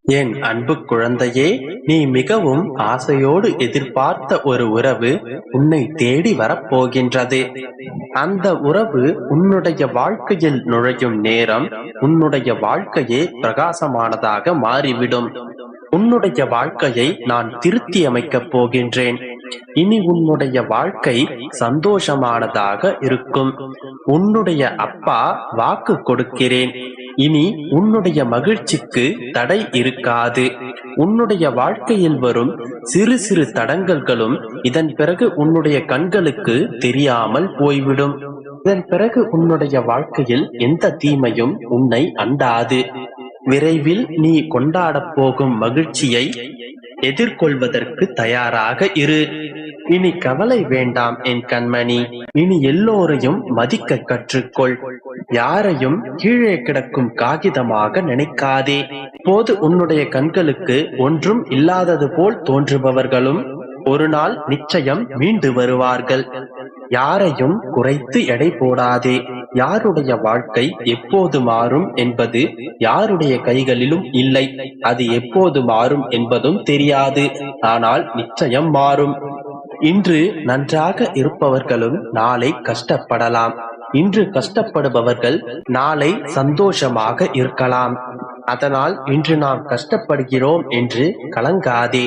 என் அன்பு குழந்தையே, நீ மிகவும் ஆசையோடு எதிர்பார்த்த ஒரு உறவு உன்னை தேடி வரப்போகின்றது. அந்த உறவு உன்னுடைய வாழ்க்கையில் நுழையும் நேரம் உன்னுடைய வாழ்க்கையே பிரகாசமானதாக மாறிவிடும். உன்னுடைய வாழ்க்கையை நான் திருத்தி அமைக்கப் போகின்றேன். இனி உன்னுடைய வாழ்க்கை சந்தோஷமானதாக இருக்கும். உன்னுடைய அப்பா வாக்கு கொடுக்கிறேன். இனி உன்னுடைய மகிழ்ச்சிக்கு தடை இருக்காது. உன்னுடைய வாழ்க்கையில் வரும் சிறு சிறு தடங்கல்களும் இதன் பிறகு உன்னுடைய கண்களுக்கு தெரியாமல் போய்விடும். இதன் பிறகு உன்னுடைய வாழ்க்கையில் எந்த தீமையும் உன்னை அண்டாது. விரைவில் நீ கொண்டாடப் போகும் மகிழ்ச்சியை எதிர்கொள்வதற்கு தயாராக இரு. இனி கவலை வேண்டாம் என் கண்மணி. இனி எல்லோரையும் மதிக்க கற்றுக்கொள். யாரையும் கீழே கிடக்கும் காகிதமாக நினைக்காதே. போது உன்னுடைய கண்களுக்கு ஒன்றும் இல்லாதது போல் தோன்றுபவர்களும் ஒரு நாள் நிச்சயம் மீண்டு வருவார்கள். யாரையும் குறைத்து எடை போடாதே. யாருடைய வாழ்க்கை எப்போது மாறும் என்பது யாருடைய கைகளிலும் இல்லை. அது எப்போது மாறும் என்பதும் தெரியாது. ஆனால் நிச்சயம் மாறும். இன்று நன்றாக இருப்பவர்களும் நாளை கஷ்டப்படலாம். இன்று கஷ்டப்படுபவர்கள் நாளை சந்தோஷமாக இருக்கலாம். அதனால் இன்று நாம் கஷ்டப்படுகிறோம் என்று கலங்காதே.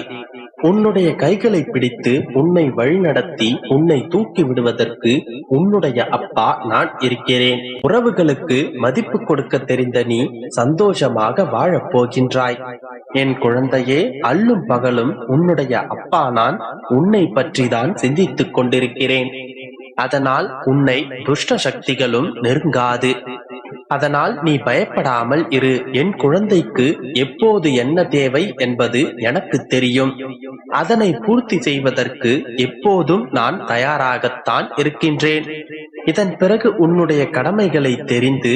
உன்னுடைய கைகளை பிடித்து உன்னை வழிநடத்தி உன்னை தூக்கி விடுவதற்கு உன்னுடைய அப்பா நான் இருக்கிறேன். உறவுகளுக்கு மதிப்பு கொடுக்க தெரிந்த நீ சந்தோஷமாக வாழப் போகின்றாய். என் குழந்தையே, அல்லும் பகலும் உன்னுடைய அப்பா நான் உன்னை பற்றி தான் சிந்தித்துக் கொண்டிருக்கிறேன். அதனால் உன்னை துஷ்ட சக்திகளும் நெருங்காது. அதனால் நீ பயப்படாமல் இரு. என் குழந்தைக்கு எப்போது என்ன தேவை என்பது எனக்கு தெரியும். அதனை பூர்த்தி செய்வதற்கு எப்போதும் நான் தயாராகத்தான் இருக்கின்றேன். இதன் பிறகு உன்னுடைய கடமைகளை தெரிந்து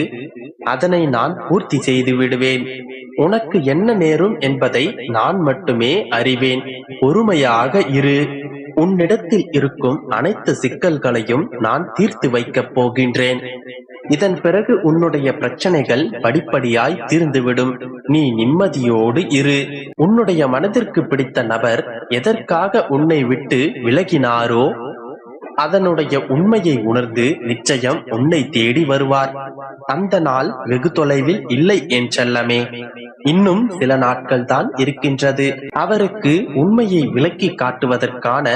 அதனை நான் பூர்த்தி செய்து விடுவேன். உனக்கு என்ன நேரும் என்பதை நான் மட்டுமே அறிவேன். பொறுமையாக இரு. உன்னிடத்தில் இருக்கும் அனைத்து சிக்கல்களையும் நான் தீர்த்து வைக்கப் போகின்றேன். இதன் பிறகு உன்னுடைய பிரச்சனைகள் படிப்படியாய் தீர்ந்துவிடும். நீ நிம்மதியோடு இரு. உன்னுடைய மனதிற்கு பிடித்த நபர் எதற்காக உன்னை விட்டு விலகினாரோ அதனுடைய உண்மையை உணர்ந்து நிச்சயம் உன்னை தேடி வருவார். அந்த நாள் வெகு தொலைவில் இல்லை என் செல்லமே. இன்னும் சில நாட்கள் தான் இருக்கின்றது. அவருக்கு உண்மையை விளக்கி காட்டுவதற்கான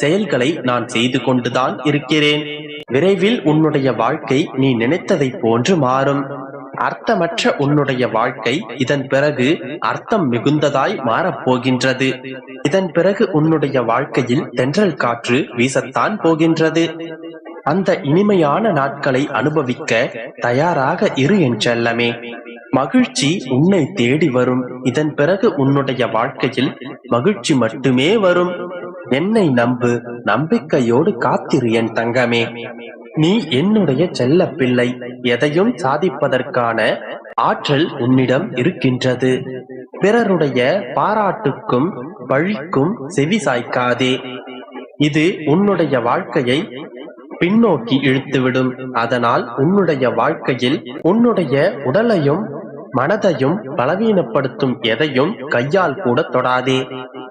செயல்களை நான் செய்து கொண்டுதான் இருக்கிறேன். விரைவில் உன்னுடைய வாழ்க்கை நீ நினைத்ததை போன்று மாறும். அர்த்தமற்ற உன்னுடைய வாழ்க்கை இதன் பிறகு அர்த்தம் மிகுந்ததாய் மாறப்போகின்றது. இதன் பிறகு உன்னுடைய வாழ்க்கையில் தென்றல் காற்று வீசத்தான் போகின்றது. அந்த இனிமையான நாட்களை அனுபவிக்க தயாராக இரு என் செல்லமே. மகிழ்ச்சி உன்னை தேடி வரும். இதன் பிறகு உன்னுடைய வாழ்க்கையில் மகிழ்ச்சி மட்டுமே வரும். என்னை நம்பு. நம்பிக்கையோடு காத்திரு என் தங்கமே. நீ என்னுடைய செல்ல பிள்ளை. எதையும் சாதிப்பதற்கான ஆற்றல் உன்னிடம் இருக்கின்றது. பிறருடைய பாராட்டுக்கும் பழிக்கும் செவி சாய்க்காதே. இது உன்னுடைய வாழ்க்கையை பின்னோக்கி இழுத்துவிடும். அதனால் உன்னுடைய வாழ்க்கையில் உன்னுடைய உடலையும் மனதையும் பலவீனப்படுத்தும் எதையும் கையால் கூட தொடாதே.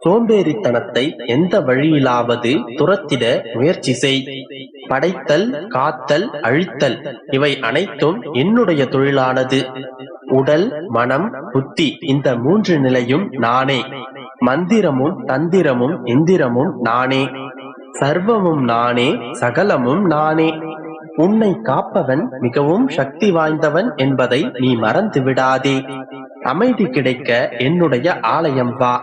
சோம்பேறித்தனத்தை எந்த வழியிலாவது துரத்திட முயற்சி செய். படைத்தல், காத்தல், அழித்தல் இவை அனைத்தும் என்னுடைய தொழிலானது. உடல், மனம், புத்தி இந்த 3 நிலையும் நானே. மந்திரமும் தந்திரமும் எந்திரமும் நானே. சர்வமும் நானே, சகலமும் நானே. உன்னை காப்பவன் மிகவும் சக்தி வாய்ந்தவன் என்பதை நீ மறந்து விடாதே. அமைதி கிடைக்க என்னுடைய ஆலயம் வா.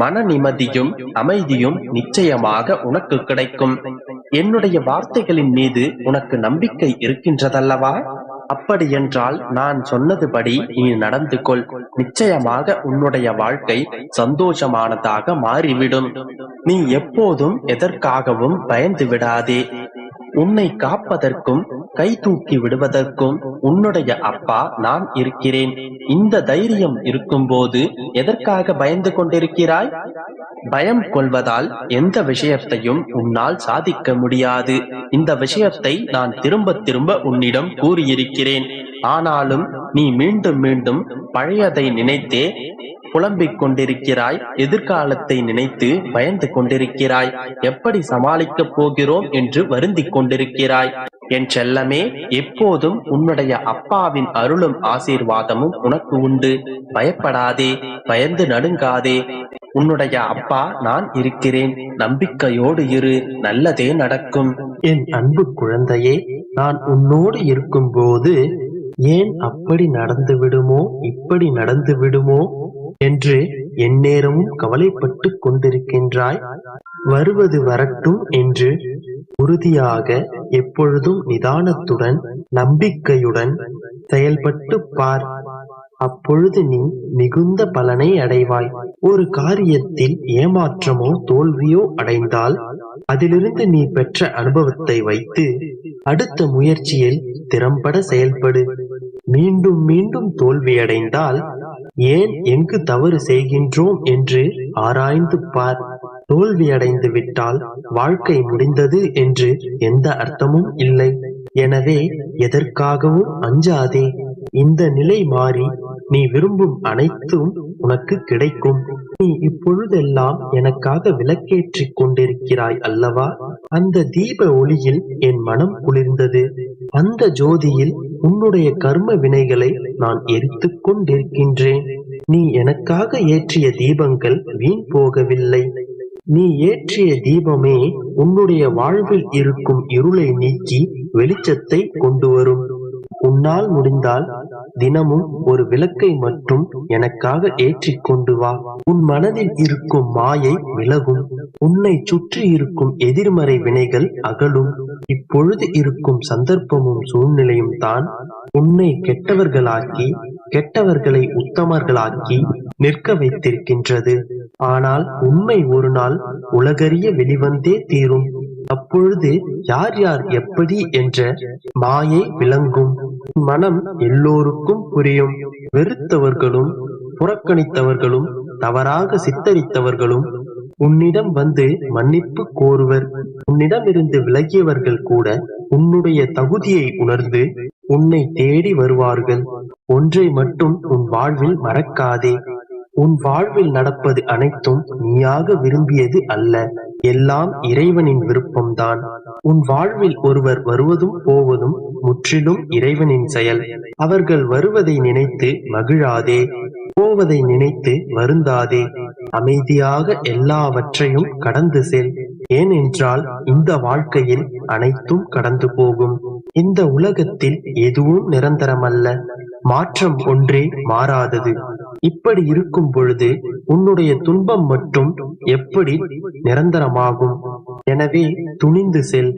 மன நிம்மதியும் அமைதியும் நிச்சயமாக உனக்கு கிடைக்கும். என்னுடைய வார்த்தைகளின் மீது உனக்கு நம்பிக்கை இருக்கின்றதல்லவா? அப்படியென்றால் நான் சொன்னதுபடி நீ நடந்து கொள். நிச்சயமாக உன்னுடைய வாழ்க்கை சந்தோஷமானதாக மாறிவிடும். நீ எப்போதும் எதற்காகவும் பயந்து விடாதே. உன்னை காப்பதற்கும் கை தூக்கி விடுவதற்கும் உன்னுடைய அப்பா நான் இருக்கிறேன். இந்த தைரியம் இருக்கும்போது எதற்காக பயந்து கொண்டிருக்கிறாய்? பயம் கொள்வதால் எந்த விஷயத்தையும் உன்னால் சாதிக்க முடியாது. இந்த விஷயத்தை நான் திரும்ப திரும்ப உன்னிடம் கூறியிருக்கிறேன். ஆனாலும் நீ மீண்டும் மீண்டும் பழையதை நினைத்தே புலம்பிக் கொண்டிருக்கிறாய். எதிர்காலத்தை நினைத்து பயந்து கொண்டிருக்கிறாய். எப்படி சமாளிக்கப் போகிறோம் என்று வருந்திக் கொண்டிருக்கிறாய். என் செல்லமே, எப்போதும் உன்னுடைய அப்பாவின் அருளும் ஆசீர்வாதமும் உனக்கு உண்டு. பயப்படாதே, பயந்து நடுங்காதே. உன்னுடைய அப்பா நான் இருக்கிறேன். நம்பிக்கையோடு இரு, நல்லதே நடக்கும். என் அன்பு குழந்தையே, நான் உன்னோடு இருக்கும்போது ஏன் அப்படி நடந்து விடுமோ, இப்படி நடந்து விடுமோ என்று எந்நேரமும் கவலைப்பட்டு கொண்டிருக்கின்றாய். வருவது வரட்டும் என்று உறுதியாக, எப்பொழுதும் நிதானத்துடன், நம்பிக்கையுடன் செயல்பட்டு பார். அப்பொழுது நீ மிகுந்த பலனை அடைவாய். ஒரு காரியத்தில் ஏமாற்றமோ தோல்வியோ அடைந்தால் அதிலிருந்து நீ பெற்ற அனுபவத்தை வைத்து அடுத்த முயற்சியில் திறம்பட செயல்படு. மீண்டும் மீண்டும் தோல்வியடைந்தால் ஏன், எங்கு தவறு செய்கின்றோம் என்று ஆராய்ந்து பார். தோல்வியடைந்து விட்டால் வாழ்க்கை முடிந்தது என்று எந்த அர்த்தமும் இல்லை. எனவே எதற்காகவும் அஞ்சாதே. இந்த நிலை மாறி நீ விரும்பும் அனைத்தும் உனக்கு கிடைக்கும். நீ இப்பொழுதெல்லாம் எனக்காக விளக்கேற்றிக் கொண்டிருக்கிறாய் அல்லவா? அந்த தீப ஒளியில் என் மனம் குளிர்ந்தது. அந்த ஜோதியில் உன்னுடைய கர்ம வினைகளை நான் எரித்துக் கொண்டிருக்கின்றேன். நீ எனக்காக ஏற்றிய தீபங்கள் வீண் போகவில்லை. நீ ஏற்றிய தீபமே உன்னுடைய வாழ்வில் இருக்கும் இருளை நீக்கி வெளிச்சத்தை கொண்டு வரும். உன்னால் முடிந்தால் தினமும் ஒரு விளக்கை மட்டும் எனக்காக ஏற்றிக் கொண்டு வா. உன் மனதில் இருக்கும் மாயை விலகும். உன்னை சுற்றி இருக்கும் எதிர்மறை வினைகள் அகலும். இப்பொழுது இருக்கும் சந்தர்ப்பமும் சூழ்நிலையும் தான் உன்னை கெட்டவர்களாக்கி, கெட்டவர்களை உத்தமர்களாக்கி நிற்க வைத்திருக்கின்றது. ஆனால் உண்மை ஒரு நாள் உலகறிய வெளிவந்தே தீரும். அப்பொழுது யார் யார் எப்படி என்ற மாயை விளங்கும். மனம் எல்லோருக்கும் புரியும். வெறுத்தவர்களும், புறக்கணித்தவர்களும், தவறாக சித்தரித்தவர்களும் உன்னிடம் வந்து மன்னிப்பு கோருவர். உன்னிடமிருந்து விலகியவர்கள் கூட உன்னுடைய தகுதியை உணர்ந்து உன்னை தேடி வருவார்கள். ஒன்றை மட்டும் உன் வாழ்வில் மறக்காதே. உன் வாழ்வில் நடப்பது அனைத்தும் நீயாக விரும்பியது அல்ல. எல்லாம் இறைவனின் விருப்பம்தான். உன் வாழ்வில் ஒருவர் வருவதும் போவதும் முற்றிலும் இறைவனின் செயல். அவர்கள் வருவதை நினைத்து மகிழாதே, போவதை நினைத்து வருந்தாதே. அமைதியாக எல்லாவற்றையும் கடந்து செல். ஏனென்றால் இந்த வாழ்க்கையில் அனைத்தும் கடந்து போகும். இந்த உலகத்தில் எதுவும் நிரந்தரமல்ல. மாற்றம் ஒன்றே மாறாதது. இப்படி இருக்கும் பொழுது உன்னுடைய துன்பம் மட்டும் எப்படி நிரந்தரமாகும்? எனவே துணிந்து செல்.